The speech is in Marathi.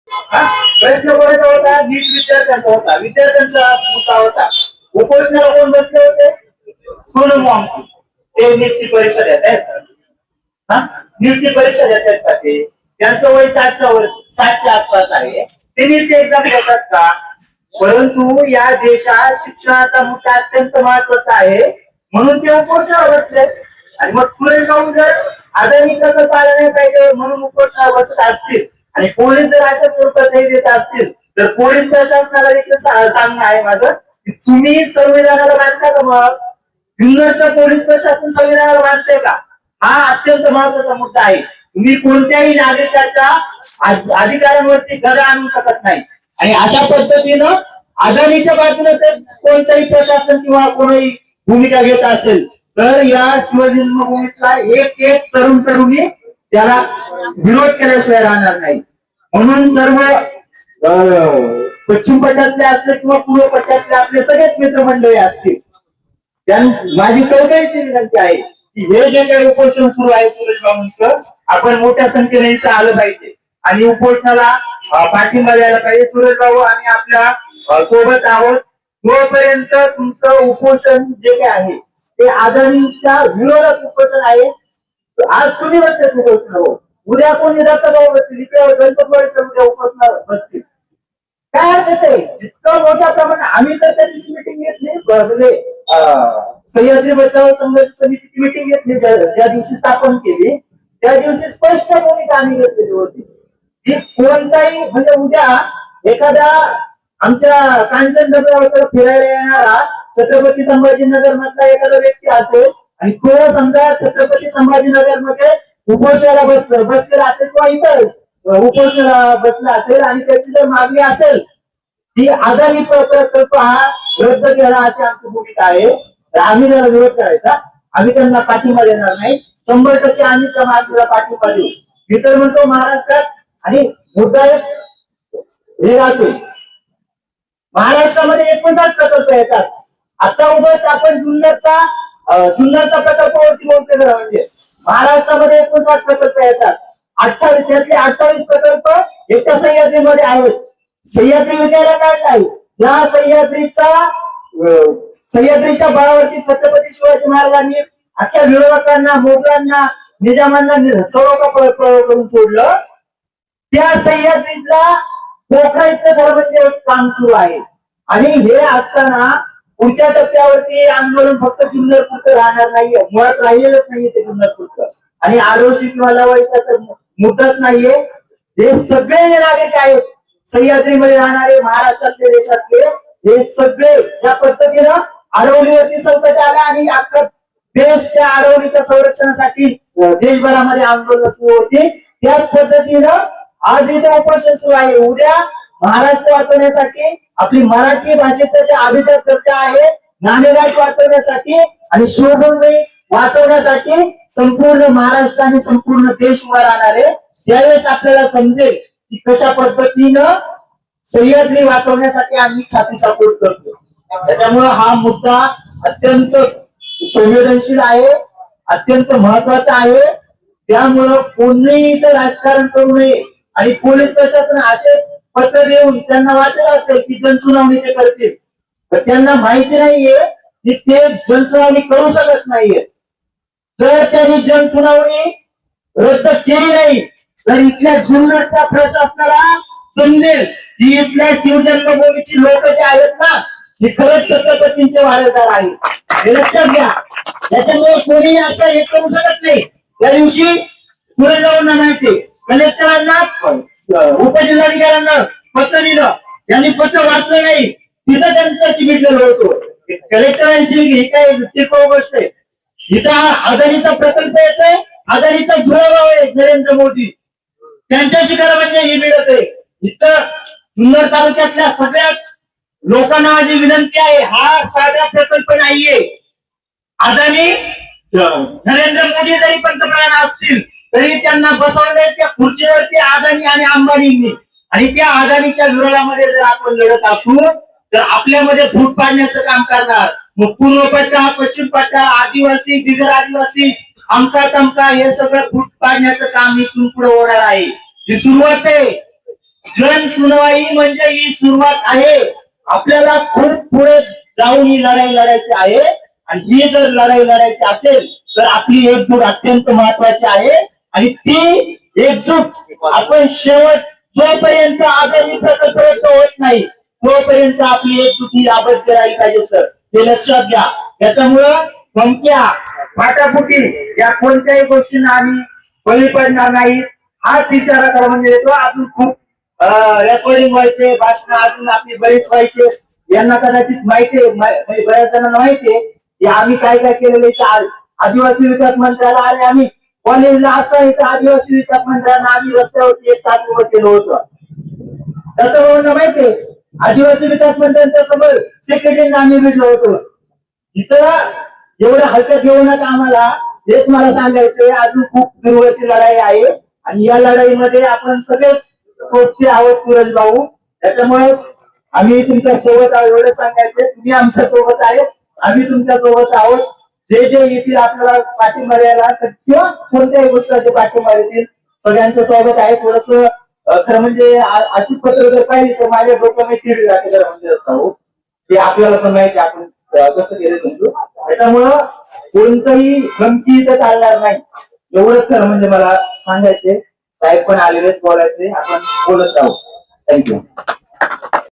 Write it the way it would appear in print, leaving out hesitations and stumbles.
प्रश्न कोणाचा होता? नीट विद्यार्थ्यांचा होता. विद्यार्थ्यांचा मुद्दा होता. उपोषणाला कोण बसले होते? सोनम वांगचुक. ते नीटची परीक्षा देत आहेत. नीटची परीक्षा देतात का ते? त्यांचं वय 7च्या आसपास आहे. ते नीटची एक्झाम देतात का? परंतु या देशात शिक्षणाचा मुद्दा अत्यंत महत्वाचा आहे म्हणून ते उपोषणाला बसले. आणि मग पुढे जाऊन जर आधुनिकता पाळलं नाही पाहिजे म्हणून उपोषणाला बसत असतील आणि पोलीस जर अशा स्वरूपात देत असतील तर पोलीस प्रशासनाला देखील सांगणं आहे माझं की तुम्ही संविधानाला मानता का? मग जुन्नरचं पोलीस प्रशासन संविधानाला मानते का? हा अत्यंत महत्वाचा मुद्दा आहे. तुम्ही कोणत्याही नागरिकाच्या अधिकारांवरती गदा आणू शकत नाही. आणि अशा पद्धतीनं अदानीच्या बाजूने जर कोणतंही प्रशासन किंवा कोणी भूमिका घेत असेल तर या शिवजन्मभूमीतला एक एक तरुणी त्याला विरोध केल्याशिवाय राहणार नाही. म्हणून सर्व पश्चिम पट्ट्यातले असले किंवा पूर्व पट्ट्यातले आपले सगळेच मित्रमंडळी असतील माझी कळकळीची विनंती आहे की हे जे काही उपोषण सुरू आहे सुरेश बाबूंचं आपण मोठ्या संख्येने इथं आलं पाहिजे आणि उपोषणाला पाठिंबा द्यायला पाहिजे. सुरेश बाबू आम्ही आपल्या सोबत आहोत. जोपर्यंत तुमचं उपोषण जे काही आहे ते अदानीच्या विरोधात उपोषण आहे. आज तुम्ही बसले उपोषण हो, उद्या कोणी दत्तभाऊ बसतील, गणपतवाडी उद्या उपोषण बसतील. काय अर्थ आहे? जितकं मोठ्या प्रमाणात आम्ही तर त्या दिवशी मिटिंग घेतली म्हणजे सह्याद्री बचाव संघर्ष समितीची मिटिंग घेतली ज्या दिवशी स्थापन केली त्या दिवशी स्पष्ट भूमिका आम्ही घेतलेली होती की कोणताही म्हणजे उद्या एखाद्या आमच्या कांचन डबऱ्यावर फिरायला येणारा छत्रपती संभाजीनगर मधला एखादा व्यक्ती असेल आणि तो समजा छत्रपती संभाजीनगर मध्ये उपोषणाला बसलेला असेल किंवा इतर उपोषणाला बसला असेल आणि त्याची जर मागणी असेल की अदानी प्रकल्प हा रद्द केला अशी आमची भूमिका आहे तर आम्ही त्याला विरोध करायचा. आम्ही त्यांना पाठिंबा देणार नाही. 100% आम्ही त्या मागणीला पाठिंबा देऊ. मी तर म्हणतो महाराष्ट्रात आणि मुद्दा हे राहतोय महाराष्ट्रामध्ये 59 प्रकल्प येतात. आता उगाच आपण जुन्नरचा प्रकल्पावरती बोलतोय म्हणजे महाराष्ट्रामध्ये 59 प्रकल्प येतात. 28 त्यातले 28 प्रकल्प एकट्या सह्याद्रीमध्ये आहेत. सह्याद्री विकायला काढला आहे. या सह्याद्रीच्या बळावरती छत्रपती शिवाजी महाराजांनी अख्ख्या विरोधकांना मोगलांना निजामांना सरोका करून सोडलं. त्या सह्याद्रीला पोखरायचं धर्मदेव काम सुरू आहे आणि हे असताना पुढच्या टप्प्यावरती आंदोलन फक्त जुन्नर पुरतं राहणार नाहीये. मुळात राहिलेलंच नाहीये ते जुन्नर पुरतं आणि आडोशी किंवा लवाईचा तर मुद्दाच नाहीये. हे सगळे नागरिक आहेत सह्याद्रीमध्ये राहणारे महाराष्ट्रातले देशातले हे सगळे ज्या पद्धतीनं आरवलीवरती संकट आलं आणि अख्खा देश त्या आरवलीच्या संरक्षणासाठी देशभरामध्ये आंदोलन सुरू होती त्याच पद्धतीनं आज इथे उपोषण सुरू आहे. उद्या महाराष्ट्र वाचवण्यासाठी आपली मराठी भाषेचं जे अभिजात चर्चा आहे नाणेघाट वाचवण्यासाठी आणि शिवभूमी वाचवण्यासाठी संपूर्ण महाराष्ट्र आणि संपूर्ण देश उभा राहणार आहे. त्यावेळेस आपल्याला समजेल की कशा पद्धतीनं सह्याद्री वाचवण्यासाठी आम्ही छाती सपोर्ट करतो. त्याच्यामुळे हा मुद्दा अत्यंत संवेदनशील आहे, अत्यंत महत्वाचा आहे. त्यामुळं कोणीही इथं राजकारण करू नये आणि पोलीस प्रशासन असे पत्र देऊन त्यांना वाटत असेल की जनसुनावणी ते करतील तर त्यांना माहिती नाहीये की ते जनसुनावणी करू शकत नाहीये. जर त्यांनी जनसुनावणी रद्द केली नाही तर इथल्या जुन्नरच्या प्रशासनाला समजेल की इथल्या शिवजन्मभूमीची लोक जे आहेत ना हे खरंच छत्रपतींचे वारसदार आहेत. हे लक्षात घ्या. त्याच्यामुळे कोणी असं हे करू शकत नाही. त्या दिवशी सुरेशरावांना माहिती कलेक्टरांना उपजिल्हाधिकाऱ्यांना पत्र दिलं त्यांनी पत्र वाचलं नाही तिथं त्यांच्याशी भेटलेलं होतो. कलेक्टरांशी ही काय किरकोळ गोष्ट आहे. इथं अदानीचा प्रकल्प येतोय अदानीचा जुळाभाव आहे नरेंद्र मोदी त्यांच्याशी खरं म्हणजे ही मिळत आहे. इथं जुन्नर तालुक्यातल्या सगळ्यात लोकांना माझी विनंती आहे हा साधा प्रकल्प नाहीये. अदानी नरेंद्र मोदी जरी पंतप्रधान असतील तरी त्यांना बसवले त्या खुर्चीवरती अदानी आणि अंबानींनी आणि त्या अदानीच्या विरोधामध्ये जर आपण लढत असू तर आपल्यामध्ये फूट पाडण्याचं काम करणार. मग पूर्व पट्टा पश्चिम पट्टा आदिवासी बिगर आदिवासी आमका तमका हे सगळं फूट पाडण्याचं काम इथून पुढे होणार आहे. ही सुरुवात आहे. जन सुनवाई म्हणजे ही सुरुवात आहे. आपल्याला खूप पुढे जाऊन ही लढाई लढायची आहे आणि ही जर लढाई लढायची असेल तर आपली एकजूट अत्यंत महत्वाची आहे आणि ती एकजूट आपण शेवट जोपर्यंत आजारी प्रकल्प होत नाही तोपर्यंत आपली एकजूट ही अबद्ध राहिली पाहिजे सर. ते लक्षात घ्या. त्याच्यामुळं धमक्या फाटाफुटी या कोणत्याही गोष्टींना आम्ही बळी पडणार नाही हाच इशारा करा. म्हणजे येतो आपण खूप रेकॉर्डिंग व्हायचे भाषण अजून आपली बरीच व्हायचे. यांना कदाचित माहितीये म्हणजे बऱ्याच जणांना माहितीये की आम्ही काय काय केलेलं. आदिवासी विकास मंत्र्याला आणि आम्ही कॉलेजला असताना आदिवासी विकास मंत्र्यांना आम्ही रस्त्यावरती एक तास उभं केलं होतं. त्याचं माहितीये आदिवासी विकास मंत्र्यांच्या समोर सेक्रेटरींना आम्ही भेटलो होतो. इथं एवढ्या हलक्यात घेऊ नका आम्हाला. हेच मला सांगायचंय. अजून खूप दूरवरची लढाई आहे आणि या लढाईमध्ये आपण सगळे सोबती आहोत सूरज भाऊ. त्याच्यामुळे आम्ही तुमच्या सोबत आहोत एवढं सांगायचे. तुम्ही आमच्या सोबत आहे आम्ही तुमच्या सोबत आहोत. जे जे येथील आपल्याला पाठिंबा द्यायला किंवा कोणत्याही गोष्टीचे पाठिंबा देतील सगळ्यांचं स्वागत आहे. थोडस खरं म्हणजे अशी पत्र जर पाहिली तर माझ्या डोक्यामध्ये चिड जाते खरं म्हणजे भाऊ. ते आपल्याला पण माहिती आपण कसं केलं समजू. त्याच्यामुळं कोणतंही धमकी इथं चालणार नाही एवढंच खरं म्हणजे मला सांगायचे. साहेब पण आलेले बोलायचे आपण बोलत आहोत. थँक्यू.